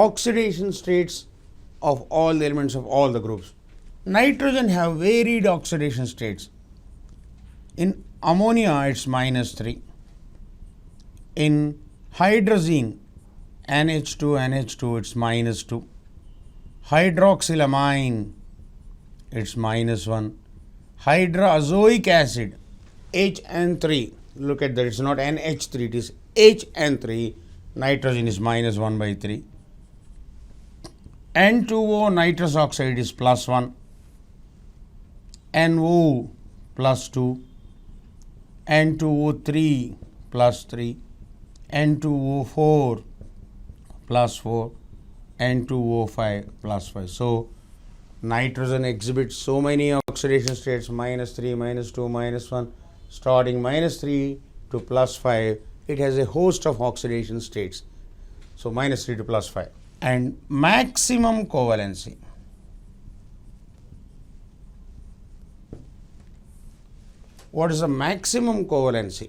oxidation states of all the elements of all the groups. Nitrogen have varied oxidation states. In ammonia it's -3. In hydrazine NH2 it's -2. Hydroxylamine it's -1. Hydroazoic acid HN3, look at that, it's not NH3, it is HN3, nitrogen is -1/3. N2O nitrous oxide is +1. NO +2. N2O3 +3. N2O4 +4. N2O5 +5. So nitrogen exhibits so many oxidation states, -3, -2, -1, starting -3 to +5. It has a host of oxidation states. So -3 to +5. And maximum covalency. What is the maximum covalency?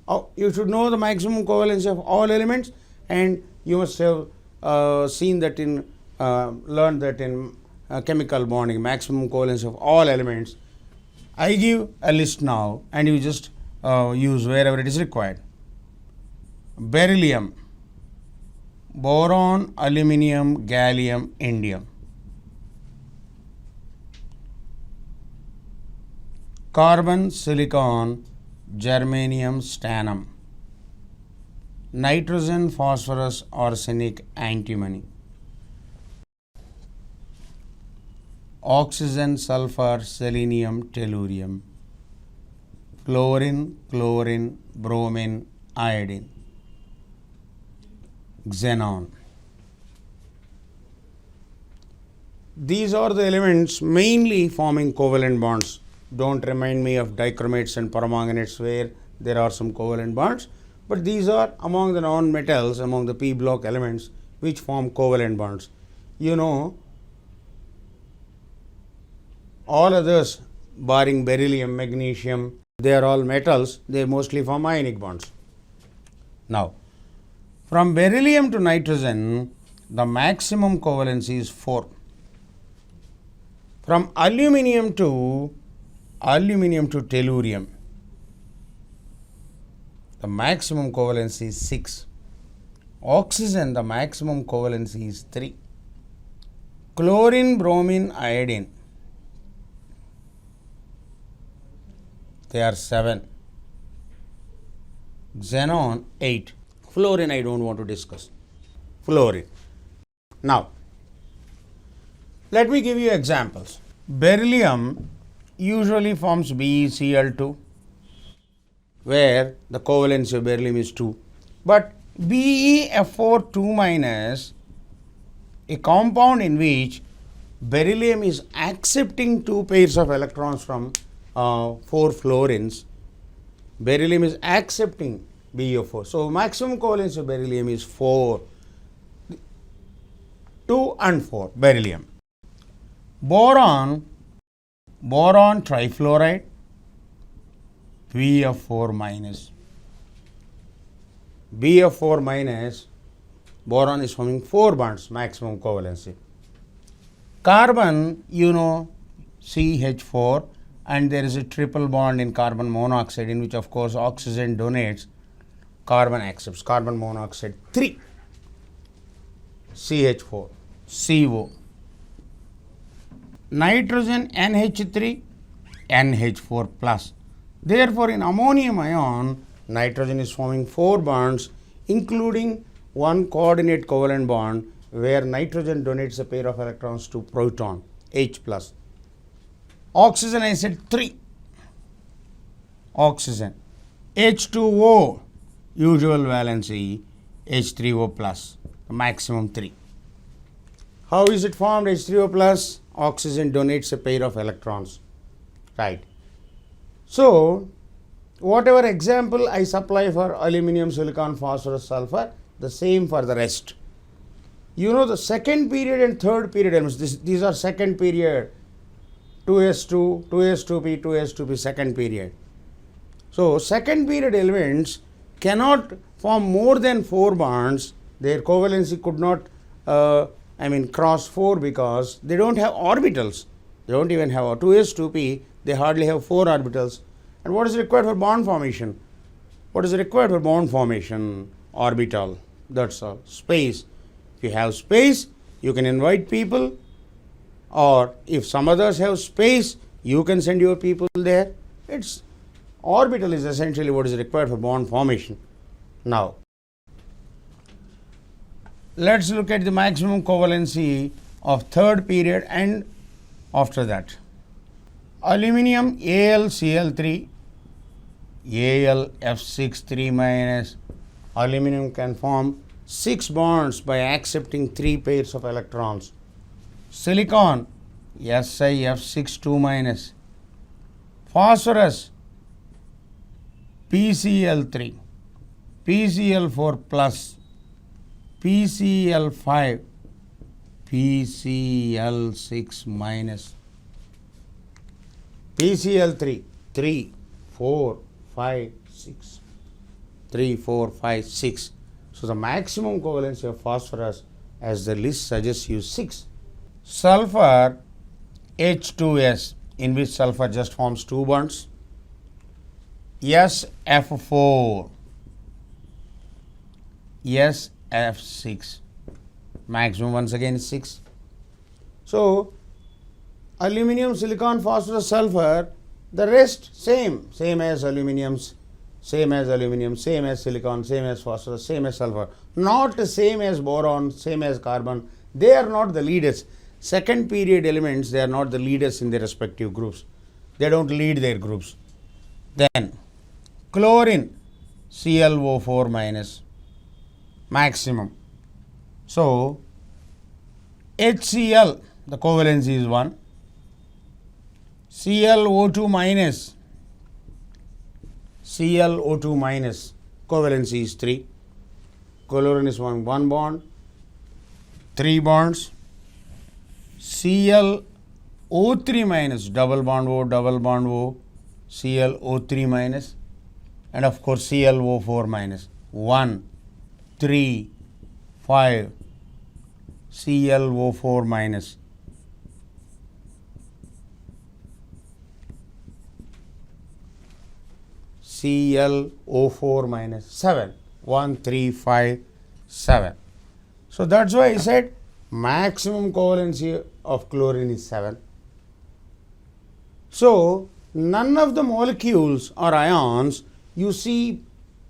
Oh, you should know the maximum covalency of all elements, and you must have seen that learned that in chemical bonding, maximum covalency of all elements. I give a list now and you just use wherever it is required. Beryllium, boron, aluminium, gallium, indium. Carbon, silicon, germanium, stannum. Nitrogen, phosphorus, arsenic, antimony. Oxygen, sulfur, selenium, tellurium. Fluorine, chlorine, bromine, iodine. Xenon. These are the elements mainly forming covalent bonds. Don't remind me of dichromates and permanganates where there are some covalent bonds, but these are among the non-metals, among the p block elements which form covalent bonds. You know, all others barring beryllium, magnesium, they are all metals, they mostly form ionic bonds. Now, from beryllium to nitrogen, the maximum covalency is 4. From aluminium to tellurium, the maximum covalency is 6. Oxygen, the maximum covalency is 3. Chlorine, bromine, iodine, they are 7. Xenon, 8. Fluorine I don't want to discuss. Fluorine. Now, let me give you examples. Beryllium usually forms BeCl2, where the covalency of beryllium is 2. But BeF4 2-, a compound in which beryllium is accepting 2 pairs of electrons from 4 fluorines, beryllium is accepting BeO4. So maximum covalence of beryllium is 4, 2 and 4, beryllium. Boron trifluoride, BF4-. BF4-, boron is forming 4 bonds, maximum covalency. Carbon, you know, CH4, and there is a triple bond in carbon monoxide, in which of course oxygen donates, carbon accepts, carbon monoxide 3, CH4, CO. Nitrogen NH3, NH4 plus. Therefore, in ammonium ion, nitrogen is forming 4 bonds, including one coordinate covalent bond where nitrogen donates a pair of electrons to proton, H plus. Oxygen, I said 3. Oxygen. H2O, usual valency, H3O plus, maximum 3. How is it formed, H3O plus? Oxygen donates a pair of electrons, right? So, whatever example I supply for aluminium, silicon, phosphorus, sulfur, the same for the rest. You know, the second period and third period elements, these are second period, 2s2, 2s2p, 2s2p, second period. So, second period elements cannot form more than 4 bonds, their covalency could not cross 4 because they don't have orbitals. They don't even have a 2s, 2p, they hardly have 4 orbitals. And what is required for bond formation? What is required for bond formation? Orbital. That's all. Space. If you have space, you can invite people, or if some others have space, you can send your people there. It's orbital is essentially what is required for bond formation. Now, let's look at the maximum covalency of third period and after that. Aluminium AlCl3, AlF6 3 minus. Aluminium can form 6 bonds by accepting 3 pairs of electrons. Silicon SiF6 2 minus. Phosphorus PCl3, PCl4 plus, PCl5, PCl6 minus. PCl3 3, 4, 5, 6. 3, 4, 5, 6. So the maximum covalency of phosphorus, as the list suggests, you 6. Sulfur H2S, in which sulfur just forms 2 bonds. SF4, SF6, maximum once again is 6. So aluminium, silicon, phosphorus, sulfur, the rest same as aluminiums, same as aluminum, same as silicon, same as phosphorus, same as sulfur. Not the same as boron, same as carbon. They are not the leaders. Second period elements, they are not the leaders in their respective groups. They don't lead their groups. Then chlorine ClO4 minus, maximum. So HCl, the covalency is 1. ClO2 minus, ClO2 minus, covalency is 3. Chlorine is 1 bond, 3 bonds. ClO3 minus, double bond O, ClO3 minus, and of course ClO4 minus, 1, 3, 5, ClO4 minus. ClO4 minus 7, 1, 3, 5, 7. So that's why I said maximum covalency of chlorine is 7. So none of the molecules or ions you see,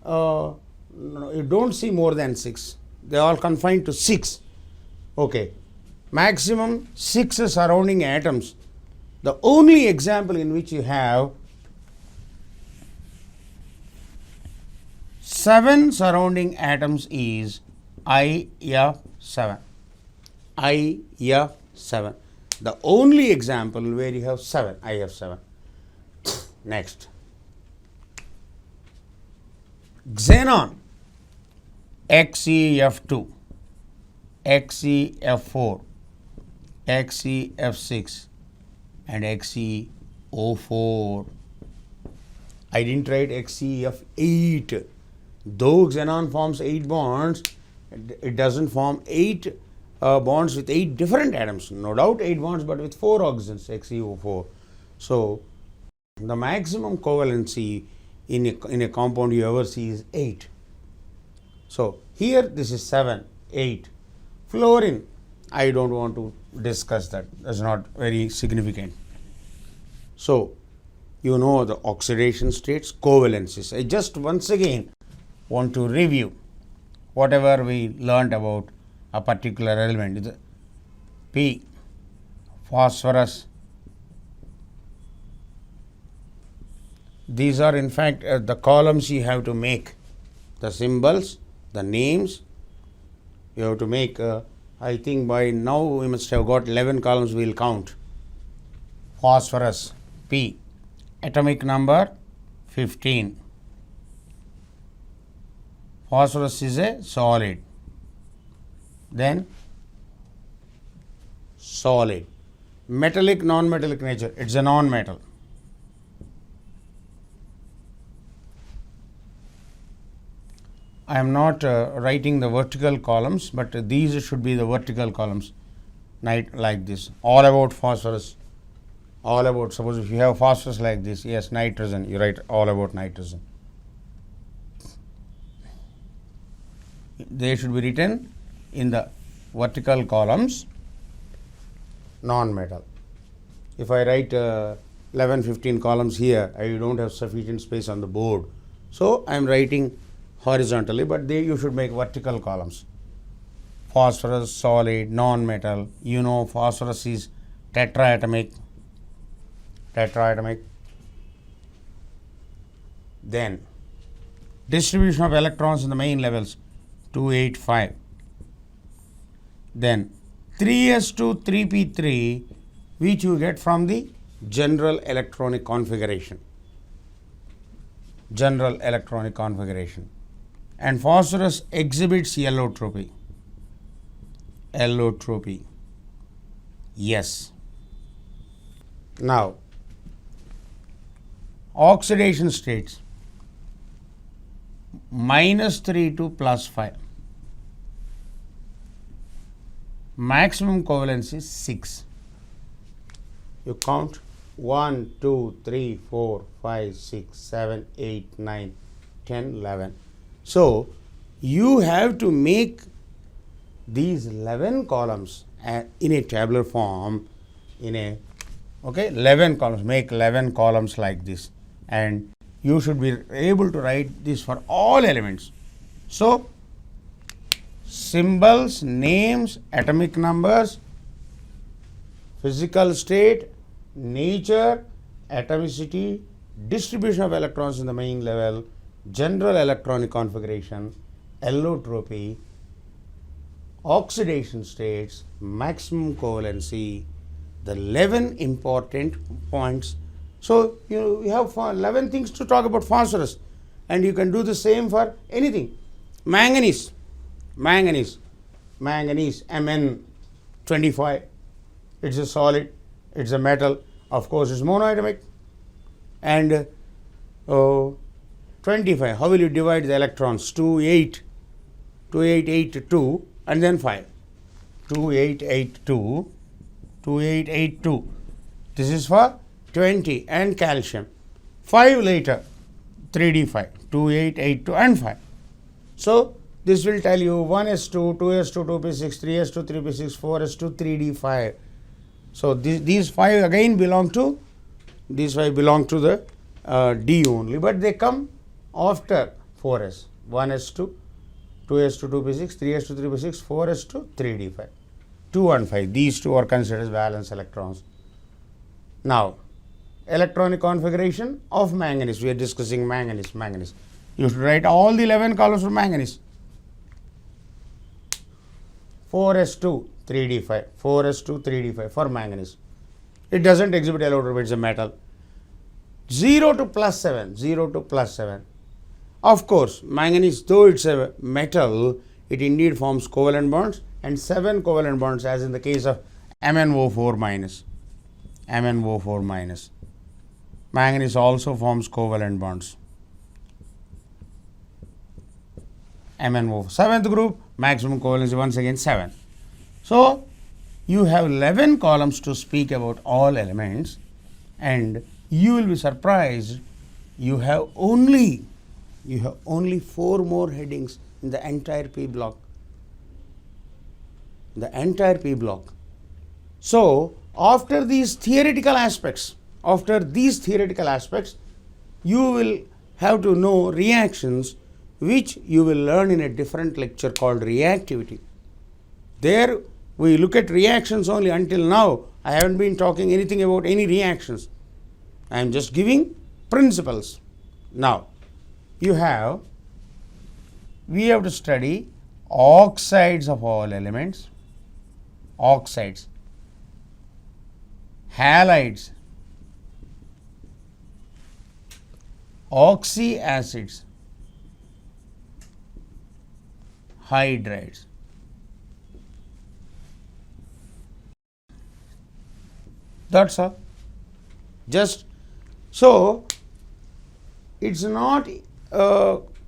you don't see more than 6. They are all confined to 6. Okay, maximum 6 surrounding atoms. The only example in which you have 7 surrounding atoms is IF7. IF7. The only example where you have 7, IF7. Next. Xenon XeF2, XeF4, XeF6 and XeO4. I didn't write XeF8. Though xenon forms 8 bonds, it doesn't form 8 bonds with 8 different atoms. No doubt 8 bonds, but with 4 oxygens, XeO4. So the maximum covalency in a compound you ever see is 8. So here this is 7, 8. Fluorine, I don't want to discuss that. That's not very significant. So you know the oxidation states, covalencies. I just once again want to review whatever we learnt about a particular element. P, phosphorus. These are in fact the columns you have to make, the symbols, the names. You have to make, I think by now we must have got 11 columns, we will count. Phosphorus, P, atomic number 15. Phosphorus is a solid. Then solid. Metallic, non-metallic nature, it's a non-metal. I am not writing the vertical columns, but these should be the vertical columns, like this. All about phosphorus, all about, suppose if you have phosphorus like this, yes, nitrogen, you write all about nitrogen. They should be written in the vertical columns, non-metal. If I write 11, 15 columns here, I don't have sufficient space on the board. So I am writing horizontally, but you should make vertical columns. Phosphorus, solid, non-metal. You know phosphorus is tetraatomic. Then distribution of electrons in the main levels, 285. Then 3s2 3p3, which you get from the general electronic configuration. And phosphorus exhibits allotropy. Yes. Now, oxidation states -3 to +5. Maximum covalence is 6. You count 1, 2, 3, 4, 5, 6, 7, 8, 9, 10, 11. So you have to make these 11 columns in a tabular form, 11 columns, make 11 columns like this, and you should be able to write this for all elements. So symbols, names, atomic numbers, physical state, nature, atomicity, distribution of electrons in the main level, general electronic configuration, allotropy, oxidation states, maximum covalency, the 11 important points. So you have 11 things to talk about phosphorus, and you can do the same for anything. Manganese, Mn25, it's a solid, it's a metal, of course it's monoatomic. And 25, how will you divide the electrons? 2, 8, 2, 8, 8, 2, and then 5. 2, 8, 8, 2, 2, 8, 8, 2. This is for 20 and calcium. 5 later, 3d5, 2, 8, 8, 2, and 5. So this will tell you 1s2, 2s2, 2p6, 3s2, 3p6, 4s2, 3d5. So these 5 again belong to, these 5 belong to the D only, but they come after 4s. 1s2, 2s2, 2p6, 3s2, 3p6, 4s2, 3d5. 2 and 5, these two are considered as valence electrons. Now, electronic configuration of manganese. We are discussing manganese. You should write all the 11 columns for manganese. 4s2, 3d5, 4s2, 3d5 for manganese. It doesn't exhibit allotropy, it's a metal. 0 to +7. Of course, manganese, though it's a metal, it indeed forms covalent bonds, and 7 covalent bonds, as in the case of MnO4 minus. Manganese also forms covalent bonds. MnO4. 7th group, maximum covalence once again 7. So you have 11 columns to speak about all elements, and you will be surprised, you have only 4 more headings in the entire P block. So after these theoretical aspects, you will have to know reactions, which you will learn in a different lecture called reactivity. There we look at reactions only. Until now I haven't been talking anything about any reactions. I am just giving principles. Now we have to study oxides of all elements, halides, oxyacids, hydrides. That's all. Just so it's not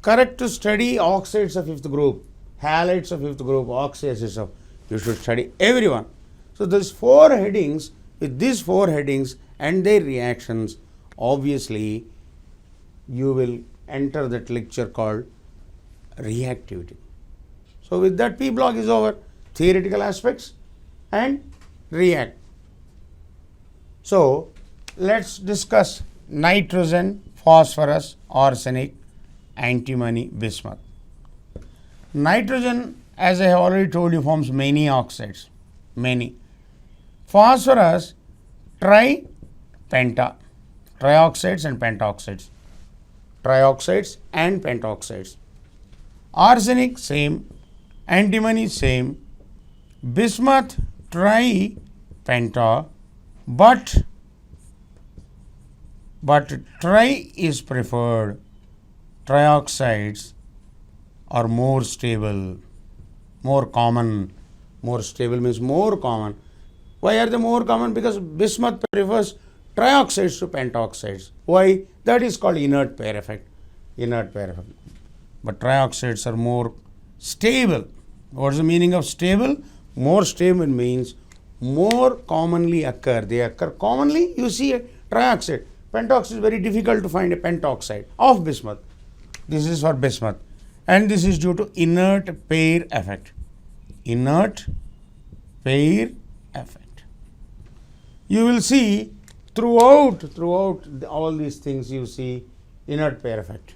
correct to study oxides of fifth group, halides of fifth group, oxyacids of, you should study everyone. So there's four headings. With these four headings and their reactions, obviously you will enter that lecture called reactivity. So with that, P block is over. Theoretical aspects and react. So let's discuss nitrogen, phosphorus, arsenic, antimony, bismuth. Nitrogen, as I have already told you, forms many oxides. Many. Phosphorus, trioxides and pentoxides. Trioxides and pentoxides. Arsenic, same. Antimony, same. Bismuth, tripenta, but tri is preferred. Trioxides are more stable, more common. More stable means more common. Why are they more common? Because bismuth prefers trioxides to pentoxides. Why? That is called inert pair effect. Inert pair effect. But trioxides are more stable. What is the meaning of stable? More stable means more commonly occur. They occur commonly. You see a trioxide. Pentoxide is very difficult to find a pentoxide of bismuth. This is for bismuth. And this is due to inert pair effect. Inert pair effect. You will see throughout all these things, you see inert pair effect.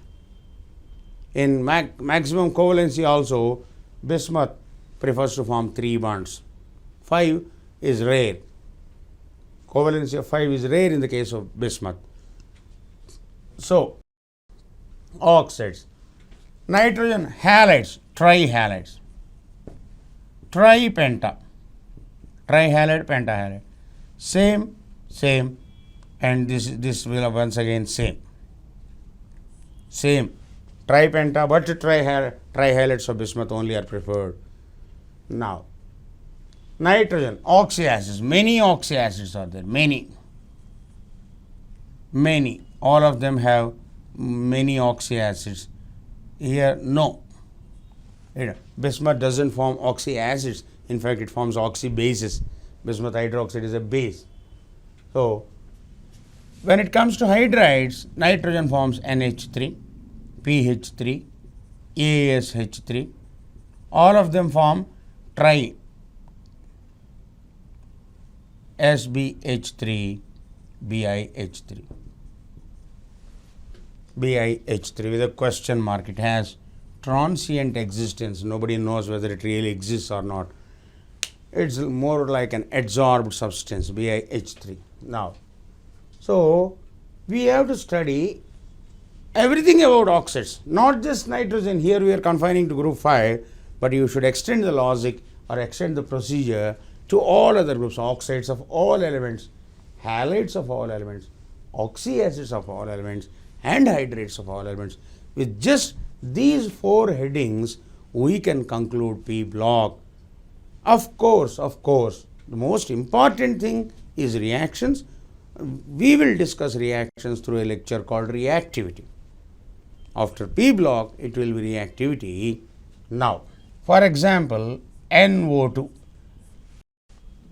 In maximum covalency also, bismuth prefers to form 3 bonds. 5 is rare. Covalency of 5 is rare in the case of bismuth. So, oxides. Nitrogen, halides, trihalides. Tripenta. Trihalide, pentahalide. Same, and this will once again same. Tripenta, but trihalides of bismuth only are preferred. Now, nitrogen, oxyacids, many oxyacids are there, many. All of them have many oxyacids. Here, no. Bismuth doesn't form oxyacids. In fact, it forms oxybases. Bismuth hydroxide is a base. So, when it comes to hydrides, nitrogen forms NH3, PH3, ASH3. All of them form tri SBH3, BiH3. BiH3 with a question mark. It has transient existence. Nobody knows whether it really exists or not. It's more like an adsorbed substance, BiH3. Now, so we have to study everything about oxides, not just nitrogen. Here we are confining to group 5, but you should extend the logic or extend the procedure to all other groups, oxides of all elements, halides of all elements, oxyacids of all elements, and hydrates of all elements. With just these 4 headings, we can conclude P block. Of course, the most important thing is reactions. We will discuss reactions through a lecture called reactivity. After P block, it will be reactivity. Now, for example, NO2.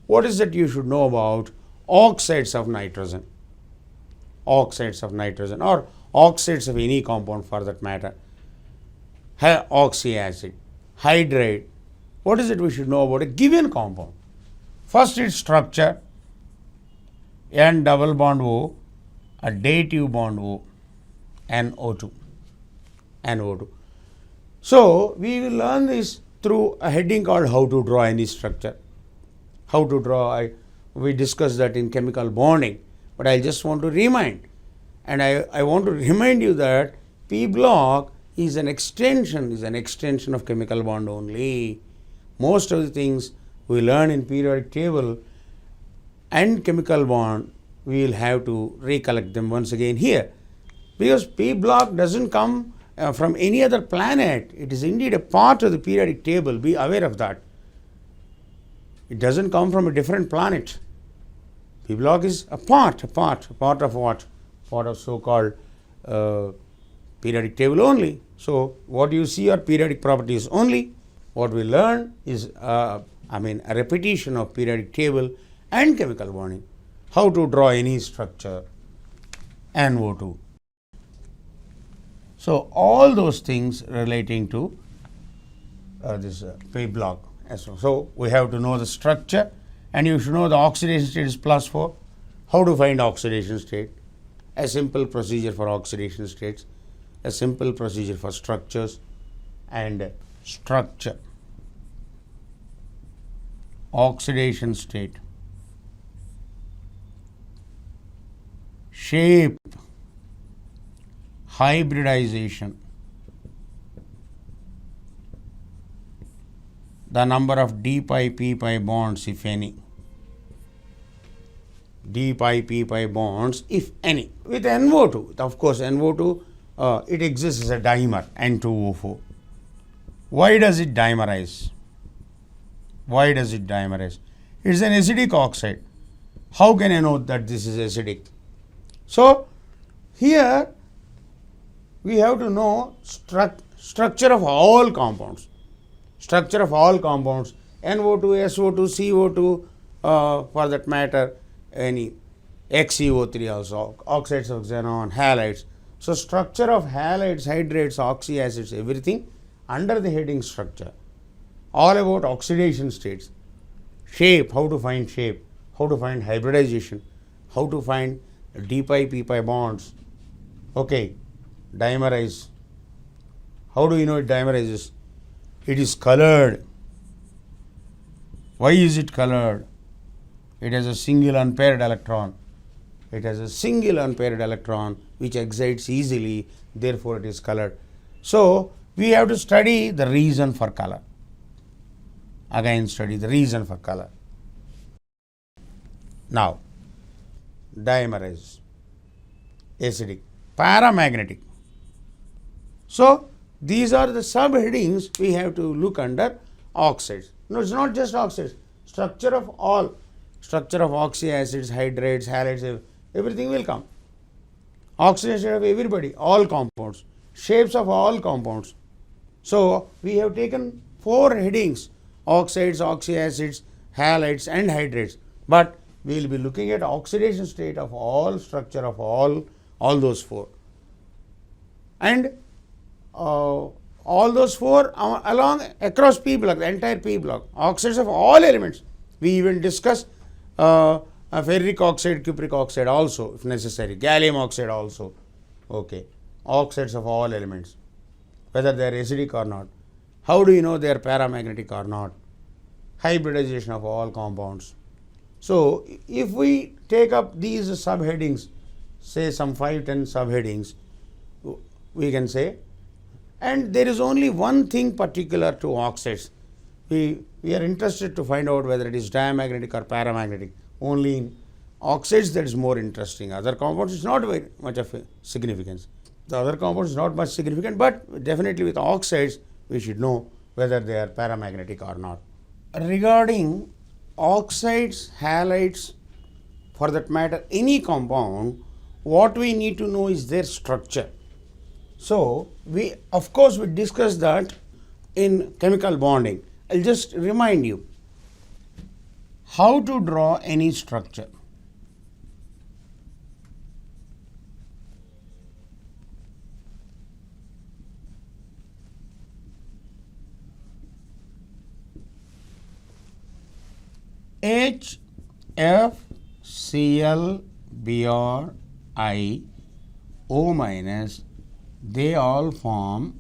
What is that you should know about oxides of nitrogen? Oxides of nitrogen or oxides of any compound for that matter. Oxyacid, hydride. What is it we should know about a given compound? First, its structure, N double bond O, a dative bond O, NO2. So, we will learn this through a heading called how to draw any structure. How to draw, we discussed that in chemical bonding, but I just want to remind. And I want to remind you that P block is an extension of chemical bond only. Most of the things we learn in periodic table and chemical bond, we will have to recollect them once again here. Because P block doesn't come from any other planet. It is indeed a part of the periodic table. Be aware of that. It doesn't come from a different planet. P block is a part of what? Part of so-called periodic table only. So what you see are periodic properties only. What we learn is a repetition of periodic table and chemical bonding. How to draw any structure, NO2. So all those things relating to this P block as well. So we have to know the structure, and you should know the oxidation state is +4. How to find oxidation state? A simple procedure for oxidation states, a simple procedure for structures, and structure, oxidation state, shape, hybridization, the number of d pi p pi bonds if any, d pi p pi bonds if any. With NO2, of course NO2 it exists as a dimer, N2O4. Why does it dimerize? Why does it dimerize? It is an acidic oxide. How can I know that this is acidic? So here we have to know structure of all compounds. Structure of all compounds, NO2, SO2, CO2, for that matter, any XeO3 also, oxides of xenon, halides. So structure of halides, hydrates, oxyacids, everything under the heading structure. All about oxidation states. Shape, how to find shape, how to find hybridization, how to find d pi p pi bonds. Okay, dimerize. How do you know it dimerizes? It is colored. Why is it colored? It has a single unpaired electron. It has a single unpaired electron which excites easily, therefore it is colored. So we have to study the reason for color. Again, study the reason for color. Now, dimerize, acidic, paramagnetic. So these are the subheadings we have to look under oxides. No, it's not just oxides. Structure of all, structure of oxyacids, hydrates, halides, everything will come. Oxidation of everybody, all compounds, shapes of all compounds. So we have taken 4 headings: oxides, oxyacids, halides, and hydrates. But we will be looking at oxidation state of all, structure of all those 4. And all those 4 along across P block, the entire P block, oxides of all elements. We even discuss ferric oxide, cupric oxide also if necessary, gallium oxide also. Okay, oxides of all elements, whether they are acidic or not. How do you know they are paramagnetic or not? Hybridization of all compounds. So if we take up these subheadings, say some 5-10 subheadings, we can say, and there is only one thing particular to oxides. We are interested to find out whether it is diamagnetic or paramagnetic. Only in oxides that is more interesting. Other compounds is not very much of a significance. The other compounds is not much significant, but definitely with oxides we should know whether they are paramagnetic or not. Regarding oxides, halides, for that matter any compound, what we need to know is their structure. So we of course we discussed that in chemical bonding. I'll just remind you how to draw any structure. H, F, Cl, Br, I, O minus, they all form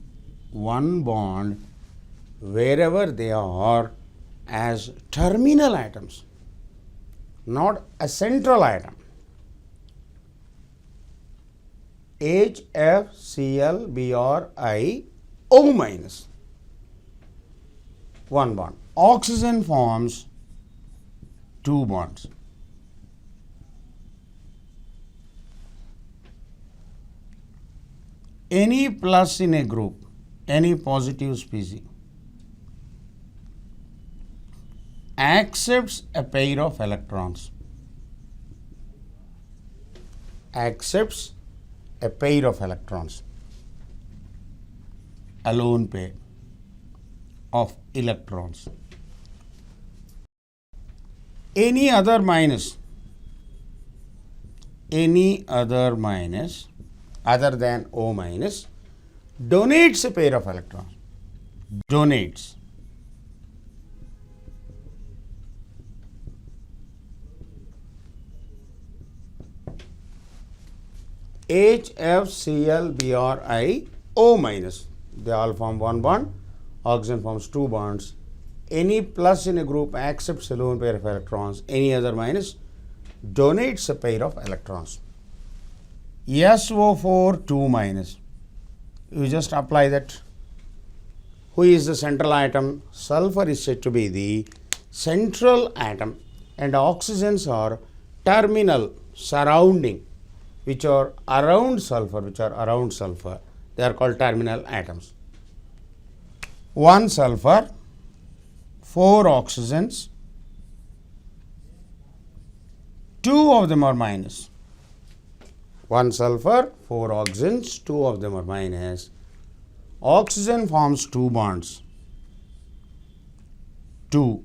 one bond wherever they are as terminal atoms, not a central atom. H, F, Cl, Br, I, O minus, one bond. Oxygen forms 2 bonds. Any plus in a group, any positive species, accepts a pair of electrons. Accepts a pair of electrons. a lone pair of electrons. Any other minus other than O minus donates a pair of electrons. Donates. HFCl O minus. They all form one bond. Oxygen forms two bonds. Any plus in a group accepts a lone pair of electrons. Any other minus donates a pair of electrons. SO4 2 minus. You just apply that. Who is the central atom? Sulfur is said to be the central atom, and oxygens are terminal, surrounding, which are around sulfur. They are called terminal atoms. One sulfur, four oxygens, two of them are minus. One sulfur, four oxygens, two of them are minus. Oxygen forms two bonds. 2,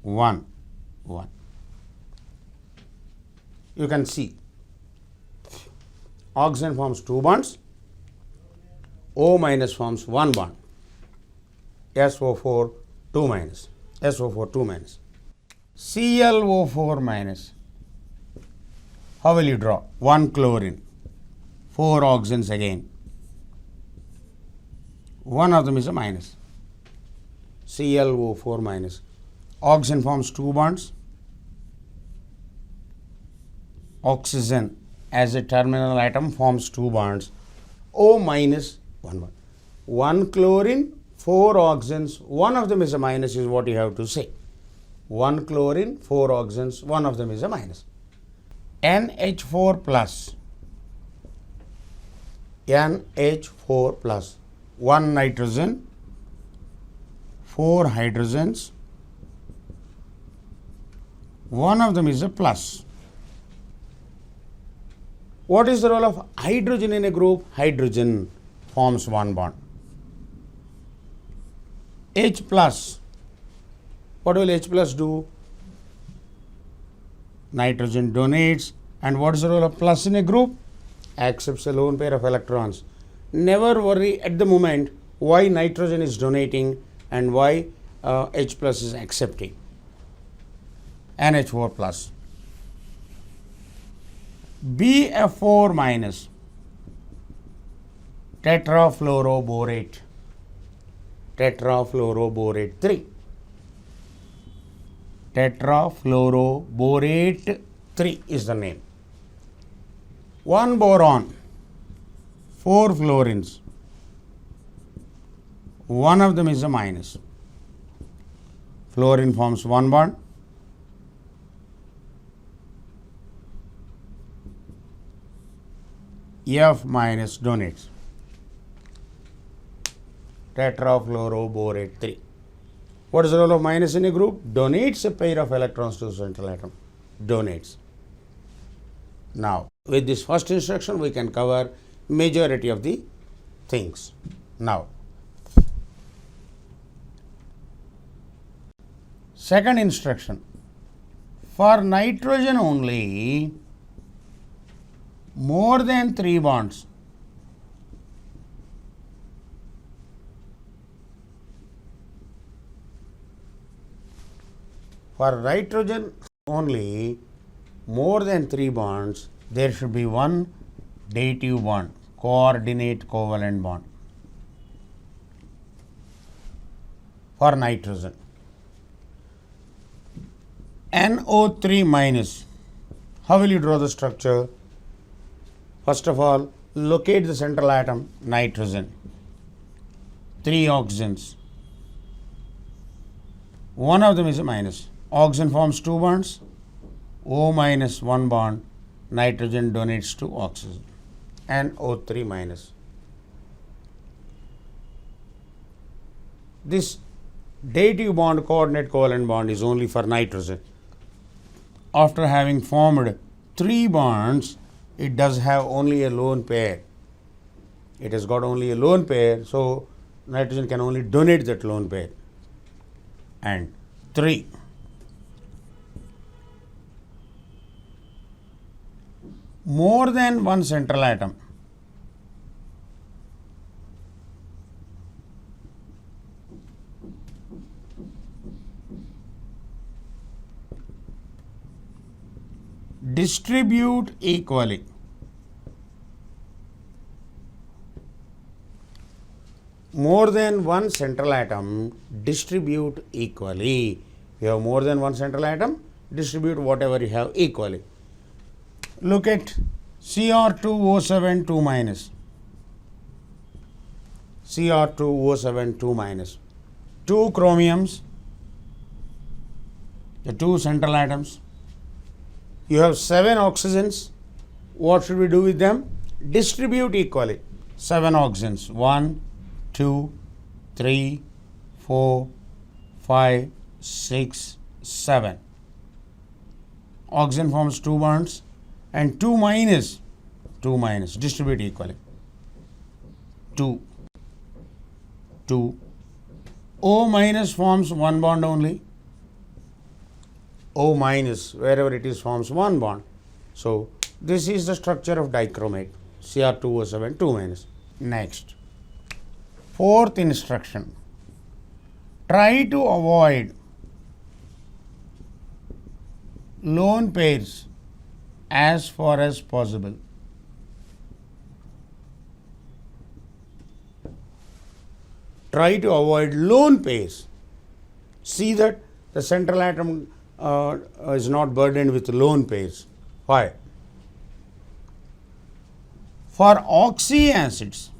1, 1. You can see oxygen forms two bonds. O minus forms one bond. SO4 2 minus. SO4 2 minus. ClO4 minus. How will you draw? 1 chlorine, 4 oxygens again. One of them is a minus. ClO4 minus. Oxygen forms two bonds. Oxygen as a terminal atom forms two bonds. O minus one bond. 1 chlorine, 4 oxygens, one of them is a minus is what you have to say. 1 chlorine, 4 oxygens, one of them is a minus. NH4 plus. NH4 plus. 1 nitrogen, 4 hydrogens, one of them is a plus. What is the role of hydrogen in a group? Hydrogen forms one bond. H plus. What will H plus do? Nitrogen donates. And what is the role of plus in a group? Accepts a lone pair of electrons. Never worry at the moment why nitrogen is donating and why H plus is accepting. NH4 plus. BF4 minus. Tetrafluoroborate. Tetrafluoroborate 3. Tetrafluoroborate 3 is the name. 1 boron, 4 fluorines. One of them is a minus. Fluorine forms one bond. F minus donates. Tetrafluoroborate 3. What is the role of minus in a group? Donates a pair of electrons to the central atom. Donates. Now, with this first instruction, we can cover majority of the things. Now, second instruction. For nitrogen only, more than 3 bonds. For nitrogen only, more than 3 bonds, there should be one dative bond, coordinate covalent bond. For nitrogen. NO3 minus. How will you draw the structure? First of all, locate the central atom, nitrogen. 3 oxygens. One of them is a minus. Oxygen forms 2 bonds. O minus 1 bond. Nitrogen donates to oxygen. NO3 minus. This dative bond, coordinate covalent bond is only for nitrogen. After having formed 3 bonds, it does have only a lone pair. It has got only a lone pair, so nitrogen can only donate that lone pair. And 3. More than one central atom distribute equally. More than one central atom distribute equally. If you have more than one central atom, distribute whatever you have equally. Look at Cr2O7 2 minus. Cr2O7 2 minus. 2 chromiums, the 2 central atoms. You have 7 oxygens. What should we do with them? Distribute equally. 7 oxygens. 1, 2, 3, 4, 5, 6, 7. Oxygen forms 2 bonds and 2 minus distribute equally. 2. O minus forms 1 bond only. O minus, wherever it is, forms 1 bond. So this is the structure of dichromate, Cr2O7 2 minus. Next, 4th instruction. Try to avoid lone pairs as far as possible. Try to avoid lone pairs. See that the central atom is not burdened with lone pairs. Why? For oxy acids,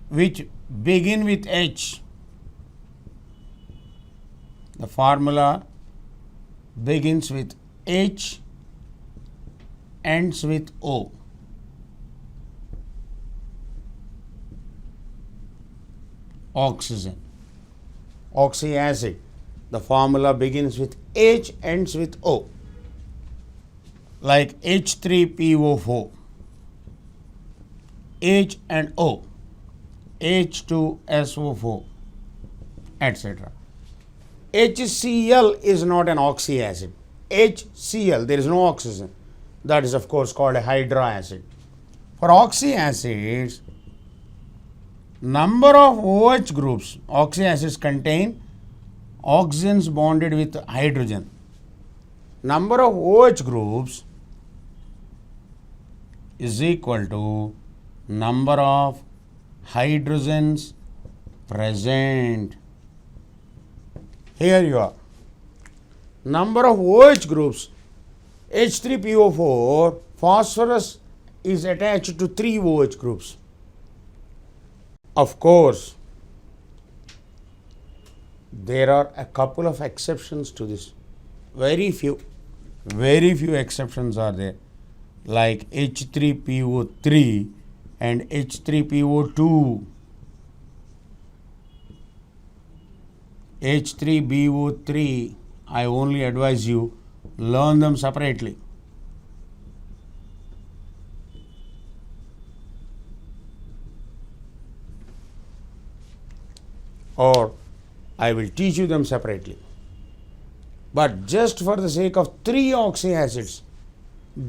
which begin with H, the formula begins with H, ends with O. Oxygen, oxy acid, the formula begins with H, ends with O, like H3PO4, H and O, H2SO4, etc. HCl is not an oxy acid. HCl, there is no oxygen. That is, of course, called a hydra acid. For oxy acids, number of OH groups, oxy acids contain oxygens bonded with hydrogen. Number of OH groups is equal to number of hydrogens present. Here you are. Number of OH groups, H3PO4, phosphorus is attached to 3 OH groups. Of course, there are a couple of exceptions to this. Very few exceptions are there, like H3PO3 and H3PO2, H3BO3. I only advise you learn them separately. Or I will teach you them separately. But just for the sake of 3 oxy acids,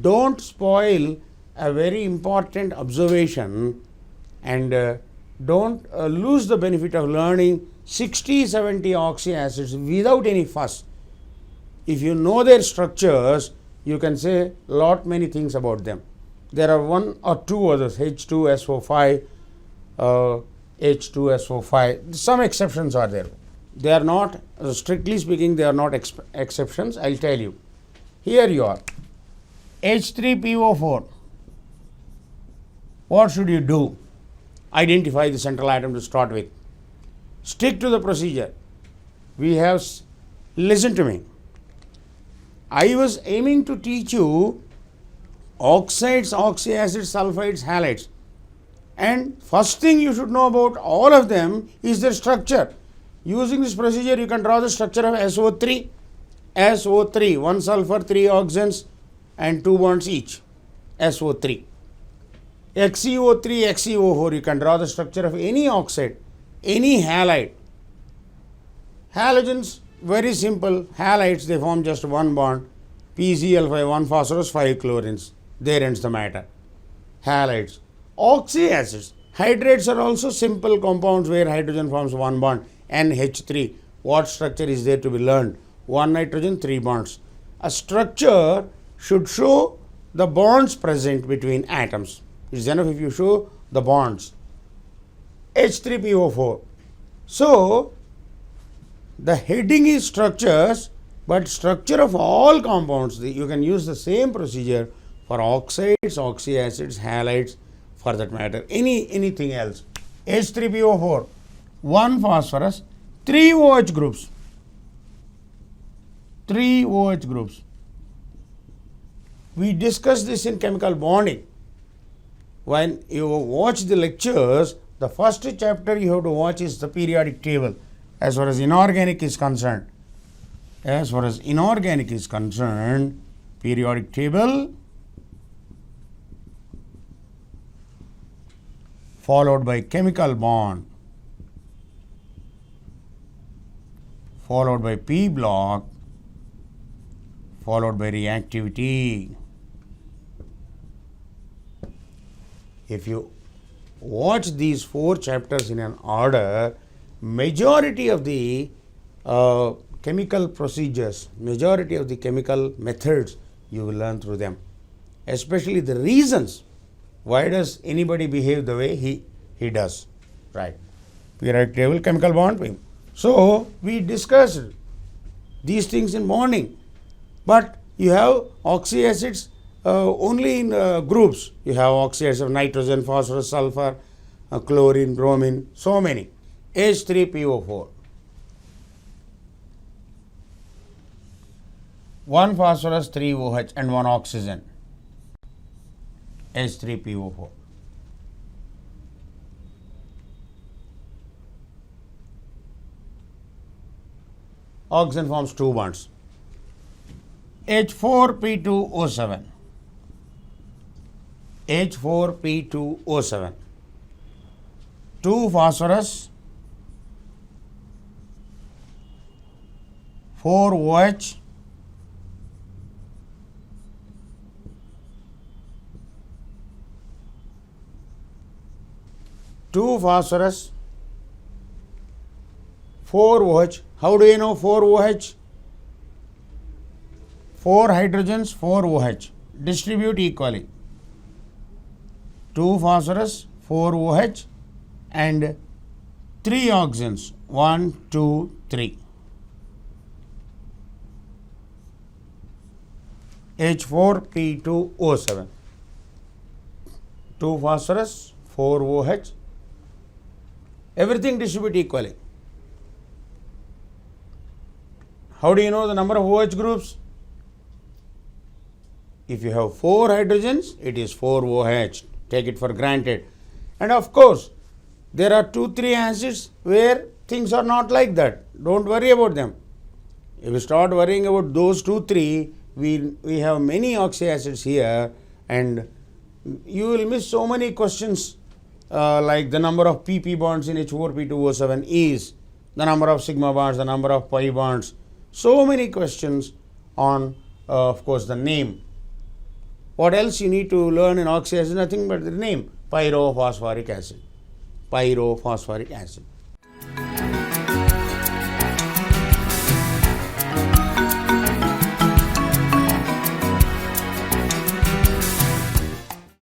don't spoil a very important observation and don't lose the benefit of learning 60-70 oxy acids without any fuss. If you know their structures, you can say many things about them. There are 1 or 2 others, H2SO5, H2SO5. Some exceptions are there. They are not, strictly speaking, they are not exceptions. I will tell you. Here you are. H3PO4. What should you do? Identify the central atom to start with. Stick to the procedure. Listen to me. I was aiming to teach you oxides, oxy acids, sulfides, halides. And first thing you should know about all of them is their structure. Using this procedure, you can draw the structure of SO3. SO3, 1 sulfur, 3 oxygens and 2 bonds each. SO3. XeO3, XeO4, you can draw the structure of any oxide, any halide. Halogens, very simple. Halides, they form just one bond. PCl5, 1 phosphorus, 5 chlorines. There ends the matter. Halides. Oxyacids. Hydrates are also simple compounds where hydrogen forms one bond. NH3. What structure is there to be learned? 1 nitrogen, 3 bonds. A structure should show the bonds present between atoms. It's enough if you show the bonds. H3PO4. So, the heading is structures, but structure of all compounds, you can use the same procedure for oxides, oxyacids, halides, for that matter, anything else. H3PO4, 1 phosphorus, 3 OH groups. 3 OH groups. We discussed this in chemical bonding. When you watch the lectures, the first chapter you have to watch is the periodic table as far as inorganic is concerned. As far as inorganic is concerned, periodic table followed by chemical bond, followed by P block, followed by reactivity. If you watch these 4 chapters in an order, majority of the chemical procedures, majority of the chemical methods, you will learn through them. Especially the reasons. Why does anybody behave the way he does? Right. Periodic table, chemical bond. So, we discussed these things in morning. But you have oxyacids only in groups. You have oxides of nitrogen, phosphorus, sulfur, chlorine, bromine, so many. H3PO4. 1 phosphorus, 3 OH and 1 oxygen. H3PO4. Oxygen forms 2 bonds. H4P2O7. H4P2O7. 2 phosphorus, 4 OH, two phosphorus, 4 OH. How do you know 4 OH? 4 hydrogens, 4 OH. Distribute equally. 2 phosphorus, 4 OH and 3 oxygens. 1, 2, 3. H4P2O7. 2 phosphorus, 4 OH. Everything distribute equally. How do you know the number of OH groups? If you have 4 hydrogens, it is 4 OH. Take it for granted. And of course, there are 2-3 acids where things are not like that. Don't worry about them. If you start worrying about those 2-3, we have many oxyacids here and you will miss so many questions like the number of pp bonds in H4P2O7 is, the number of sigma bonds, the number of pi bonds. So many questions on, of course, the name. What else you need to learn in oxyacid? Nothing but the name. Pyrophosphoric acid. Pyrophosphoric acid.